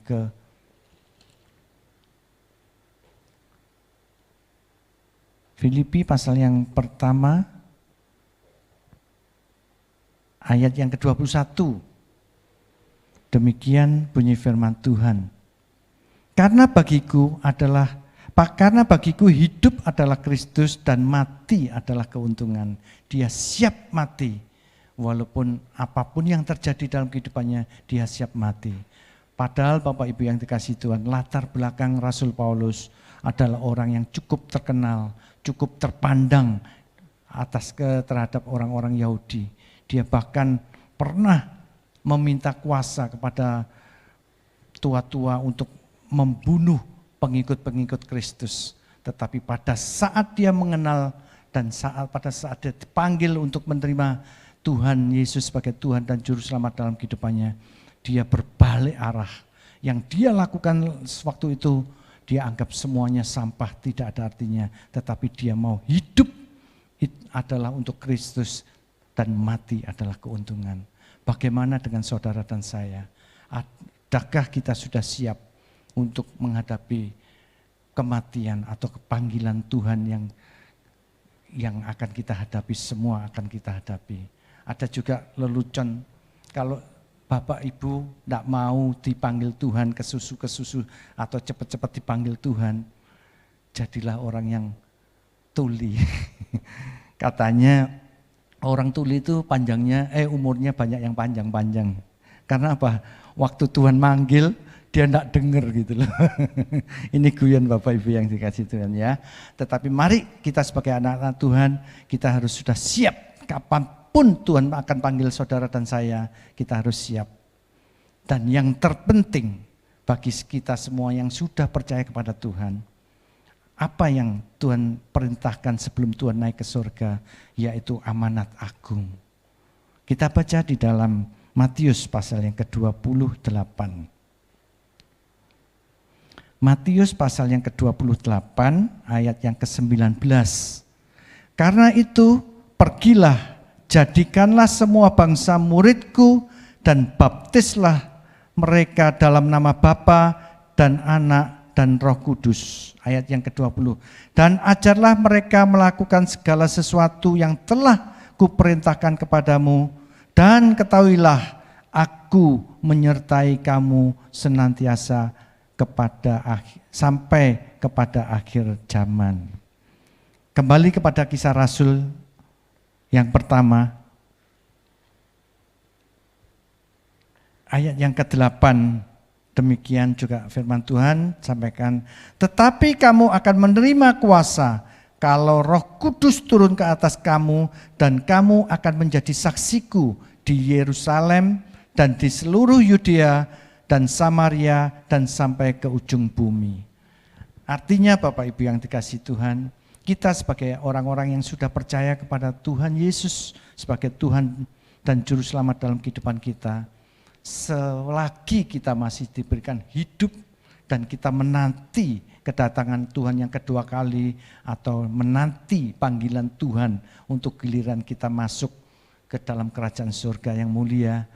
Filipi pasal yang pertama, ayat yang ke-21. Demikian bunyi firman Tuhan. Karena bagiku hidup adalah Kristus dan mati adalah keuntungan. Dia siap mati, walaupun apapun yang terjadi dalam kehidupannya, dia siap mati. Padahal Bapak Ibu yang dikasihi Tuhan, latar belakang Rasul Paulus adalah orang yang cukup terkenal, cukup terpandang terhadap orang-orang Yahudi. Dia bahkan pernah meminta kuasa kepada tua-tua untuk membunuh pengikut-pengikut Kristus. Tetapi pada saat dia mengenal dan pada saat dia dipanggil untuk menerima Tuhan Yesus sebagai Tuhan dan Juru Selamat dalam kehidupannya, dia berbalik arah. Yang dia lakukan waktu itu, dia anggap semuanya sampah, tidak ada artinya. Tetapi dia mau hidup adalah untuk Kristus dan mati adalah keuntungan. Bagaimana dengan saudara dan saya? Adakah kita sudah siap untuk menghadapi kematian atau kepanggilan Tuhan yang akan kita hadapi, semua akan kita hadapi. Ada juga lelucon, kalau Bapak Ibu tidak mau dipanggil Tuhan ke susu atau cepat-cepat dipanggil Tuhan, jadilah orang yang tuli. Katanya orang tuli itu umurnya banyak yang panjang-panjang. Karena apa? Waktu Tuhan manggil, dia tidak dengar gitu loh. Ini guyon Bapak Ibu yang dikasih Tuhan ya. Tetapi mari kita sebagai anak-anak Tuhan, kita harus sudah siap. Kapanpun Tuhan akan panggil saudara dan saya, kita harus siap. Dan yang terpenting bagi kita semua yang sudah percaya kepada Tuhan, apa yang Tuhan perintahkan sebelum Tuhan naik ke surga, yaitu amanat agung. Kita baca di dalam Matius pasal yang ke-28. Matius pasal yang ke-28 ayat yang ke-19. Karena itu pergilah, jadikanlah semua bangsa muridku dan baptislah mereka dalam nama Bapa dan Anak dan Roh Kudus. Ayat yang ke-20. Dan ajarlah mereka melakukan segala sesuatu yang telah kuperintahkan kepadamu, dan ketahuilah aku menyertai kamu senantiasa sampai kepada akhir zaman. Kembali kepada Kisah Rasul yang pertama, ayat yang ke-8, demikian juga firman Tuhan sampaikan, tetapi kamu akan menerima kuasa kalau Roh Kudus turun ke atas kamu, dan kamu akan menjadi saksiku di Yerusalem dan di seluruh Yudea dan Samaria dan sampai ke ujung bumi. Artinya Bapak Ibu yang dikasihi Tuhan, kita sebagai orang-orang yang sudah percaya kepada Tuhan Yesus sebagai Tuhan dan Juru Selamat dalam kehidupan kita, selagi kita masih diberikan hidup dan kita menanti kedatangan Tuhan yang kedua kali atau menanti panggilan Tuhan untuk giliran kita masuk ke dalam kerajaan surga yang mulia,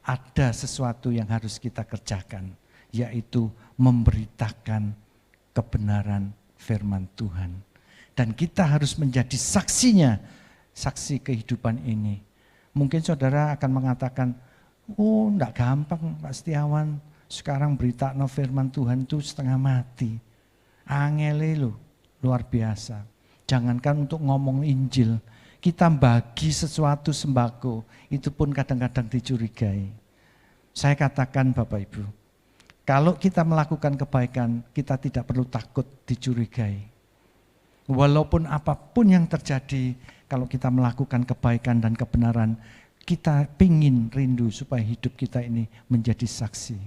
ada sesuatu yang harus kita kerjakan, yaitu memberitakan kebenaran firman Tuhan. Dan kita harus menjadi saksinya, saksi kehidupan ini. Mungkin saudara akan mengatakan, oh enggak gampang Pak Setiawan, sekarang berita no firman Tuhan itu setengah mati. Angele loh, luar biasa. Jangankan untuk ngomong Injil, kita bagi sesuatu sembako, itu pun kadang-kadang dicurigai. Saya katakan Bapak Ibu, kalau kita melakukan kebaikan, kita tidak perlu takut dicurigai. Walaupun apapun yang terjadi, kalau kita melakukan kebaikan dan kebenaran, kita pingin rindu supaya hidup kita ini menjadi saksi.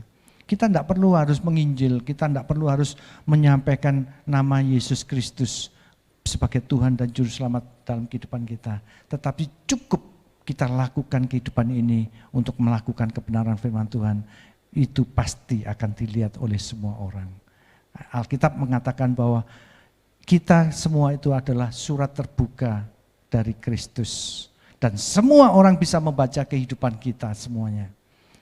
Kita tidak perlu harus menginjil, kita tidak perlu harus menyampaikan nama Yesus Kristus sebagai Tuhan dan Juru Selamat dalam kehidupan kita. Tetapi cukup kita lakukan kehidupan ini untuk melakukan kebenaran firman Tuhan, itu pasti akan dilihat oleh semua orang. Alkitab mengatakan bahwa kita semua itu adalah surat terbuka dari Kristus. Dan semua orang bisa membaca kehidupan kita semuanya.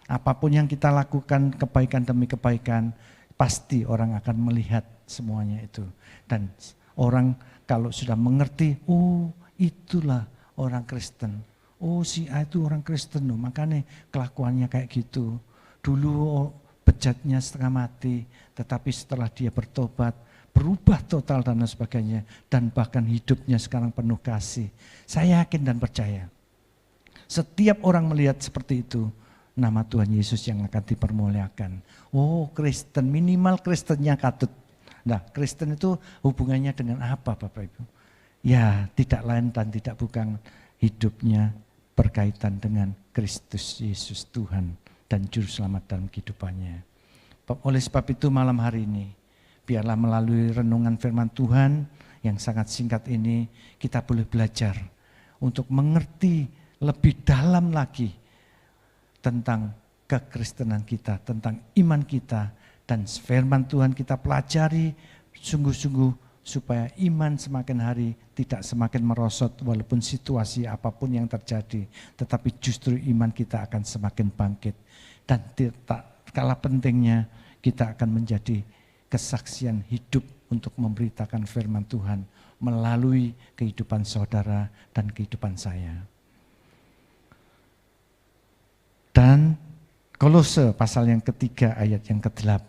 Apapun yang kita lakukan, kebaikan demi kebaikan, pasti orang akan melihat semuanya itu. Dan orang kalau sudah mengerti, oh itulah orang Kristen. Oh si A itu orang Kristen loh, makanya kelakuannya kayak gitu. Dulu bejatnya setengah mati, tetapi setelah dia bertobat, berubah total dan sebagainya, dan bahkan hidupnya sekarang penuh kasih. Saya yakin dan percaya, setiap orang melihat seperti itu, nama Tuhan Yesus yang akan dipermuliakan. Oh Kristen, minimal Kristennya katut. Nah Kristen itu hubungannya dengan apa Bapak Ibu? Ya tidak lain dan tidak bukan, hidupnya berkaitan dengan Kristus Yesus Tuhan dan Juru Selamat dalam kehidupannya. Oleh sebab itu malam hari ini, biarlah melalui renungan firman Tuhan yang sangat singkat ini, kita boleh belajar untuk mengerti lebih dalam lagi tentang kekristenan kita, tentang iman kita, dan firman Tuhan kita pelajari sungguh-sungguh supaya iman semakin hari tidak semakin merosot walaupun situasi apapun yang terjadi, tetapi justru iman kita akan semakin bangkit. Dan tak kalah pentingnya kita akan menjadi kesaksian hidup untuk memberitakan firman Tuhan melalui kehidupan saudara dan kehidupan saya. Dan Kolose pasal yang ketiga ayat yang ke-8.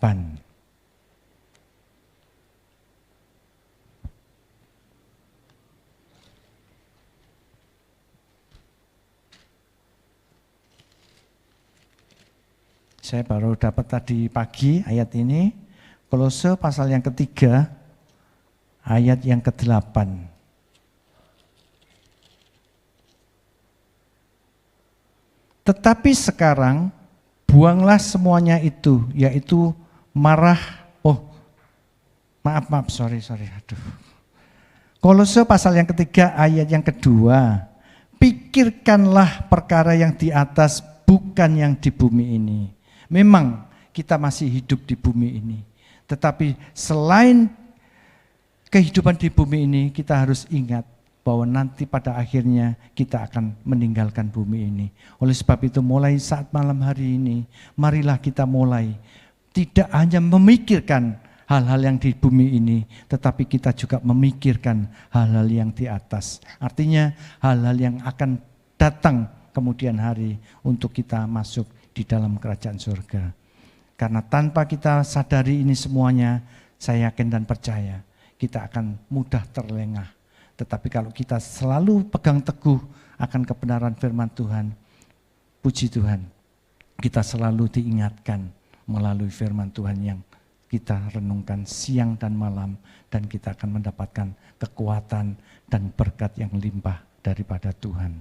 Saya baru dapat tadi pagi ayat ini. Kolose pasal yang ketiga, ayat yang ke-8. Tetapi sekarang, buanglah semuanya itu, yaitu marah, aduh. Kolose pasal yang ketiga, ayat yang kedua. Pikirkanlah perkara yang di atas, bukan yang di bumi ini. Memang kita masih hidup di bumi ini, Tetapi selain kehidupan di bumi ini, kita harus ingat bahwa nanti pada akhirnya kita akan meninggalkan bumi ini. Oleh sebab itu mulai saat malam hari ini, marilah kita mulai tidak hanya memikirkan hal-hal yang di bumi ini, tetapi kita juga memikirkan hal-hal yang di atas. Artinya hal-hal yang akan datang kemudian hari untuk kita masuk di dalam kerajaan surga. Karena tanpa kita sadari ini semuanya, saya yakin dan percaya kita akan mudah terlengah. Tetapi kalau kita selalu pegang teguh akan kebenaran firman Tuhan, puji Tuhan, kita selalu diingatkan melalui firman Tuhan yang kita renungkan siang dan malam, dan kita akan mendapatkan kekuatan dan berkat yang limpah daripada Tuhan.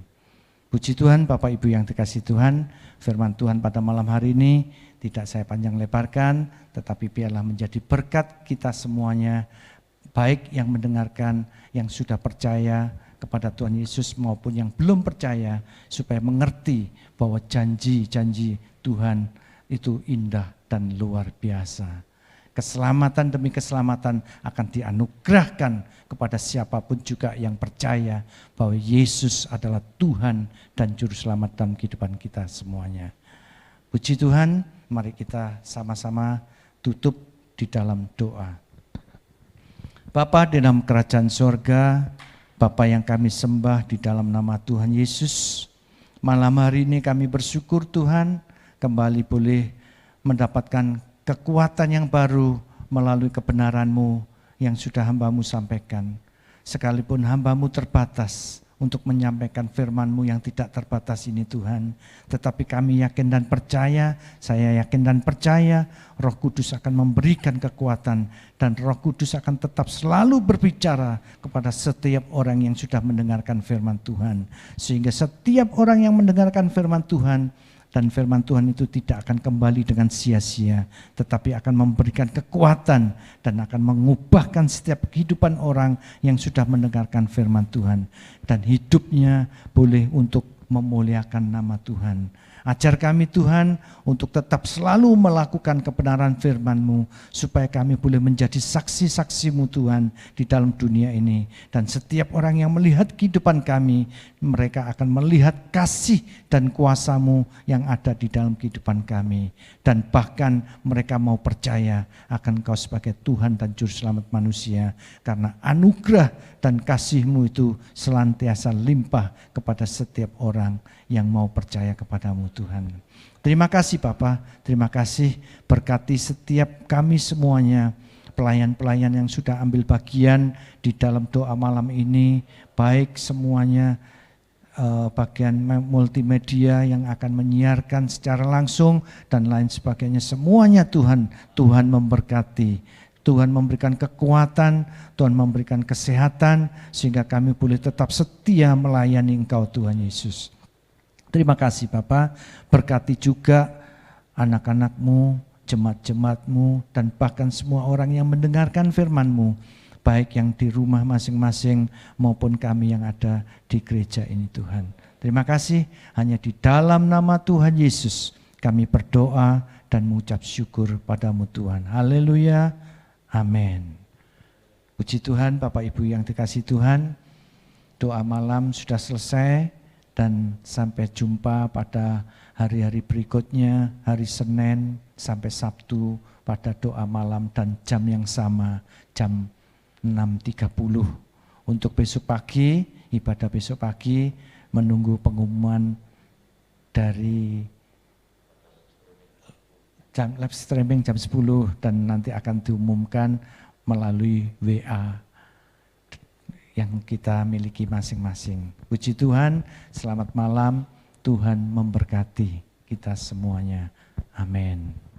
Puji Tuhan, Bapak Ibu yang dikasihi Tuhan, firman Tuhan pada malam hari ini tidak saya panjang lebarkan, tetapi biarlah menjadi berkat kita semuanya, baik yang mendengarkan, yang sudah percaya kepada Tuhan Yesus maupun yang belum percaya, supaya mengerti bahwa janji-janji Tuhan itu indah dan luar biasa. Keselamatan demi keselamatan akan dianugerahkan kepada siapapun juga yang percaya bahwa Yesus adalah Tuhan dan Juru Selamat dalam kehidupan kita semuanya. Puji Tuhan, mari kita sama-sama tutup di dalam doa. Bapa di dalam kerajaan surga, Bapa yang kami sembah di dalam nama Tuhan Yesus, malam hari ini kami bersyukur Tuhan kembali boleh mendapatkan kekuatan yang baru melalui kebenaran-Mu yang sudah hamba-Mu sampaikan. Sekalipun hamba-Mu terbatas untuk menyampaikan firman-Mu yang tidak terbatas ini Tuhan, tetapi kami yakin dan percaya, saya yakin dan percaya, Roh Kudus akan memberikan kekuatan dan Roh Kudus akan tetap selalu berbicara kepada setiap orang yang sudah mendengarkan firman Tuhan. Sehingga setiap orang yang mendengarkan firman Tuhan, dan firman Tuhan itu tidak akan kembali dengan sia-sia, tetapi akan memberikan kekuatan dan akan mengubahkan setiap kehidupan orang yang sudah mendengarkan firman Tuhan. Dan hidupnya boleh untuk memuliakan nama Tuhan. Ajar kami Tuhan untuk tetap selalu melakukan kebenaran firman-Mu, supaya kami boleh menjadi saksi-saksi-Mu Tuhan di dalam dunia ini. Dan setiap orang yang melihat kehidupan kami, mereka akan melihat kasih dan kuasa-Mu yang ada di dalam kehidupan kami. Dan bahkan mereka mau percaya akan Kau sebagai Tuhan dan Juru Selamat manusia, karena anugerah dan kasih-Mu itu senantiasa limpah kepada setiap orang yang mau percaya kepadamu Tuhan. Terima kasih Bapa, terima kasih, berkati setiap kami semuanya, pelayan-pelayan yang sudah ambil bagian di dalam doa malam ini, baik semuanya bagian multimedia yang akan menyiarkan secara langsung dan lain sebagainya, semuanya Tuhan memberkati. Tuhan memberikan kekuatan, Tuhan memberikan kesehatan, sehingga kami boleh tetap setia melayani Engkau Tuhan Yesus. Terima kasih Bapa, berkati juga anak-anak-Mu, jemaat-jemaat-Mu, dan bahkan semua orang yang mendengarkan firman-Mu, baik yang di rumah masing-masing maupun kami yang ada di gereja ini Tuhan. Terima kasih, hanya di dalam nama Tuhan Yesus kami berdoa dan mengucap syukur padamu Tuhan. Haleluya, amin. Puji Tuhan, Bapak Ibu yang dikasihi Tuhan, doa malam sudah selesai. Dan sampai jumpa pada hari-hari berikutnya, hari Senin sampai Sabtu pada doa malam dan jam yang sama, jam 6.30. Untuk besok pagi, ibadah besok pagi, menunggu pengumuman dari jam live streaming jam 10 dan nanti akan diumumkan melalui WA yang kita miliki masing-masing. Puji Tuhan, selamat malam, Tuhan memberkati kita semuanya. Amin.